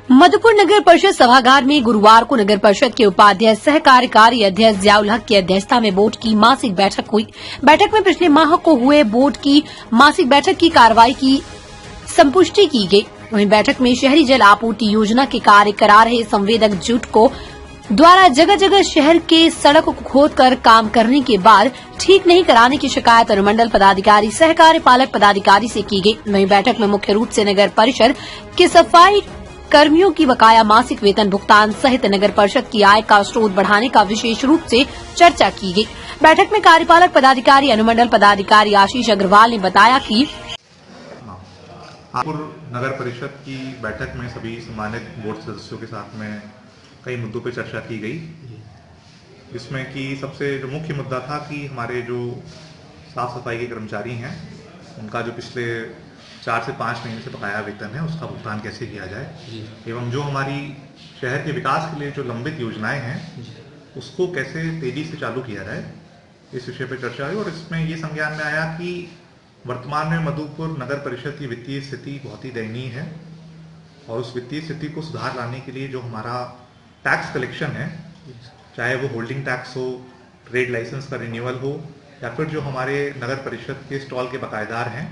मधुपुर नगर परिषद सभागार में गुरुवार को नगर परिषद के उपाध्यक्ष सह कार्यकारी अध्यक्ष जियाउल हक की अध्यक्षता में बोर्ड की मासिक बैठक हुई। बैठक में पिछले माह को हुए बोर्ड की मासिक बैठक की कार्रवाई की संपुष्टि की गई। वहीं बैठक में शहरी जल आपूर्ति योजना के कार्य करा रहे संवेदक जुट को द्वारा जगह जगह शहर के सड़क को खोदकर काम करने के बाद ठीक नहीं कराने की शिकायत अनुमंडल पदाधिकारी सह कार्यपालक पदाधिकारी से की गई। वहीं बैठक में मुख्य रूप से नगर परिषद के सफाई कर्मियों की बकाया मासिक वेतन भुगतान सहित नगर परिषद की आय का स्रोत बढ़ाने का विशेष रूप से चर्चा की गई। बैठक में कार्यपालक पदाधिकारी अनुमंडल पदाधिकारी आशीष अग्रवाल ने बताया कि नगर परिषद की बैठक में सभी सम्मानित बोर्ड सदस्यों के साथ में कई मुद्दों पर चर्चा की गई। इसमें कि सबसे जो मुख्य मुद्दा था कि हमारे जो साफ सफाई के कर्मचारी हैं उनका जो पिछले 4 से 5 महीने से बकाया वेतन है उसका भुगतान कैसे किया जाए एवं जो हमारी शहर के विकास के लिए जो लंबित योजनाएं हैं उसको कैसे तेजी से चालू किया जाए, इस विषय पर चर्चा हुई। और इसमें ये संज्ञान में आया कि वर्तमान में मधुपुर नगर परिषद की वित्तीय स्थिति बहुत ही दयनीय है और उस वित्तीय स्थिति को सुधार लाने के लिए जो हमारा टैक्स कलेक्शन है, चाहे वो होल्डिंग टैक्स हो, ट्रेड लाइसेंस का रिन्यूअल हो या फिर जो हमारे नगर परिषद के स्टॉल के बकायेदार हैं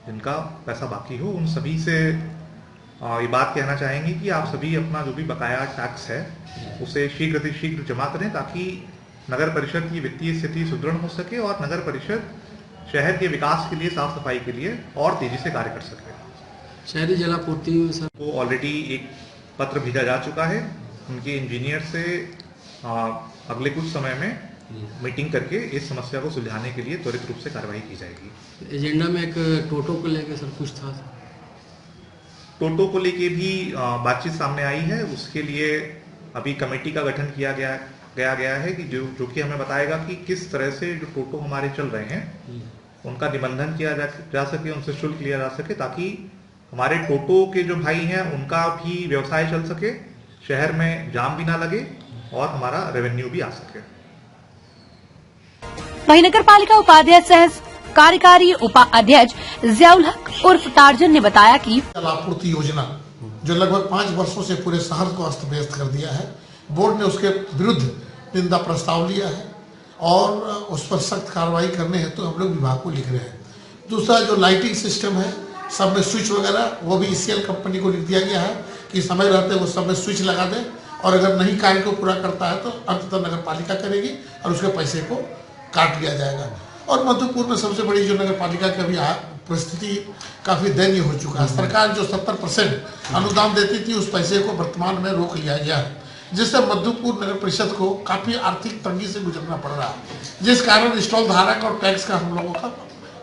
जिनका पैसा बाकी हो, उन सभी से ये बात कहना चाहेंगे कि आप सभी अपना जो भी बकाया टैक्स है उसे शीघ्र जमा करें ताकि नगर परिषद की वित्तीय स्थिति सुदृढ़ हो सके और नगर परिषद शहर के विकास के लिए, साफ सफाई के लिए और तेजी से कार्य कर सके। शहरी जलापूर्ति को ऑलरेडी एक पत्र भेजा जा चुका है उनके इंजीनियर से अगले कुछ समय में मीटिंग करके इस समस्या को सुलझाने के लिए त्वरित रूप से कार्रवाई की जाएगी। एजेंडा में एक टोटो को लेकर सर कुछ था, टोटो को लेके भी बातचीत सामने आई है। उसके लिए अभी कमेटी का गठन किया गया है कि जो कि हमें बताएगा कि किस तरह से जो टोटो हमारे चल रहे हैं उनका निबंधन किया जा सके, उनसे शुल्क लिया जा सके ताकि हमारे टोटो के जो भाई हैं उनका भी व्यवसाय चल सके, शहर में जाम भी ना लगे और हमारा रेवेन्यू भी आ सके। वहीं नगर पालिका उपाध्यक्ष सह कार्यकारी उपाध्यक्ष जियाउल हक उर्फ टार्जन ने बताया कि जल आपूर्ति योजना जो लगभग 5 वर्षों से पूरे शहर को अस्त व्यस्त कर दिया है, बोर्ड ने उसके विरुद्ध निंदा प्रस्ताव लिया है और उस पर सख्त कार्रवाई करने हेतु तो हम लोग विभाग को लिख रहे हैं। दूसरा जो लाइटिंग सिस्टम है सब में स्विच वगैरह वो भी ईसीएल कंपनी को लिख दिया गया है कि समय रहते वो सब में स्विच लगा दें और अगर नहीं कार्य को पूरा करता है तो अंततः नगर पालिका करेगी और उसके पैसे को काट लिया जाएगा। और मधुपुर में सबसे बड़ी जो नगर पालिका की अभी परिस्थिति काफ़ी दयनीय हो चुका है। सरकार जो 70% अनुदान देती थी उस पैसे को वर्तमान में रोक लिया गया है जिससे मधुपुर नगर परिषद को काफ़ी आर्थिक तंगी से गुजरना पड़ रहा है, जिस कारण स्टॉल धारक और टैक्स का हम लोगों का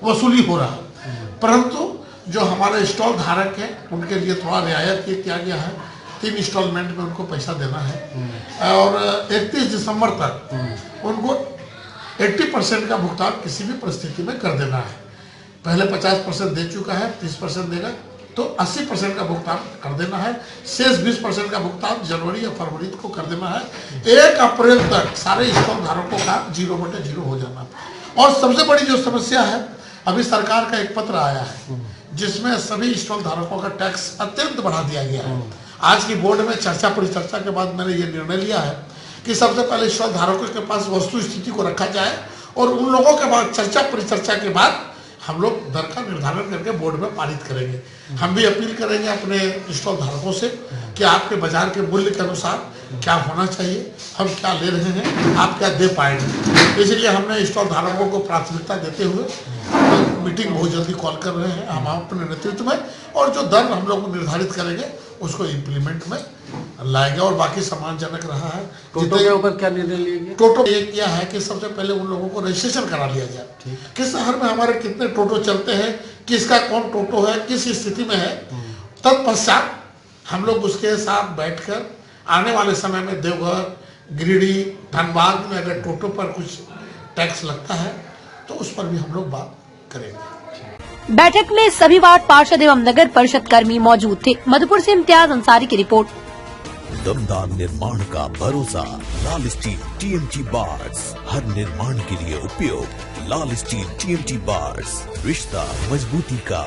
वसूली हो रहा है। परंतु जो हमारे स्टॉल धारक हैं उनके लिए थोड़ा रियायत किया गया है, 3 इंस्टॉलमेंट में उनको पैसा देना है और 31 दिसंबर तक उनको 80% का भुगतान किसी भी परिस्थिति में कर देना है। पहले 50% दे चुका है, 30% देगा तो 80% का भुगतान कर देना है। शेष 20% का भुगतान जनवरी या फरवरी को कर देना है। 1 अप्रैल तक सारे स्टॉल धारकों का 0/0 हो जाना। और सबसे बड़ी जो समस्या है, अभी सरकार का एक पत्र आया है जिसमें सभी स्टॉल धारकों का टैक्स अत्यंत बढ़ा दिया गया है। आज की बोर्ड में चर्चा परिचर्चा के बाद मैंने ये निर्णय लिया है कि सबसे पहले स्टॉल धारकों के पास वस्तु स्थिति को रखा जाए और उन लोगों के बाद चर्चा परिचर्चा के बाद हम लोग दर का निर्धारण करके बोर्ड में पारित करेंगे। हम भी अपील करेंगे अपने स्टॉल धारकों से कि आपके बाजार के मूल्य के अनुसार क्या होना चाहिए, हम क्या ले रहे हैं, आप क्या दे पाएंगे। इसलिए हमने स्टॉल धारकों को प्राथमिकता देते हुए मीटिंग बहुत जल्दी कॉल कर रहे हैं हम अपने नेतृत्व में और जो दर हम लोग निर्धारित करेंगे उसको इम्प्लीमेंट में लाएंगे और बाकी सम्मानजनक रहा है। टोटो के ऊपर क्या निर्णय लिया गया? टोटो ये किया है कि सबसे पहले उन लोगों को रजिस्ट्रेशन करा लिया जाए कि शहर में हमारे कितने टोटो चलते हैं, किसका कौन टोटो है, किस स्थिति में है। तत्पश्चात हम लोग उसके साथ बैठकर आने वाले समय में देवघर, गिरिडीह, धनबाद में अगर टोटो पर कुछ टैक्स लगता है तो उस पर भी हम लोग बात करेंगे। बैठक में सभी वार्ड पार्षद एवं नगर परिषद कर्मी मौजूद थे। मधुपुर से इम्तियाज अंसारी की रिपोर्ट। दमदार निर्माण का भरोसा लाल स्टील TMT बार्स, हर निर्माण के लिए उपयोग लाल स्टील TMT बार्स, रिश्ता मजबूती का।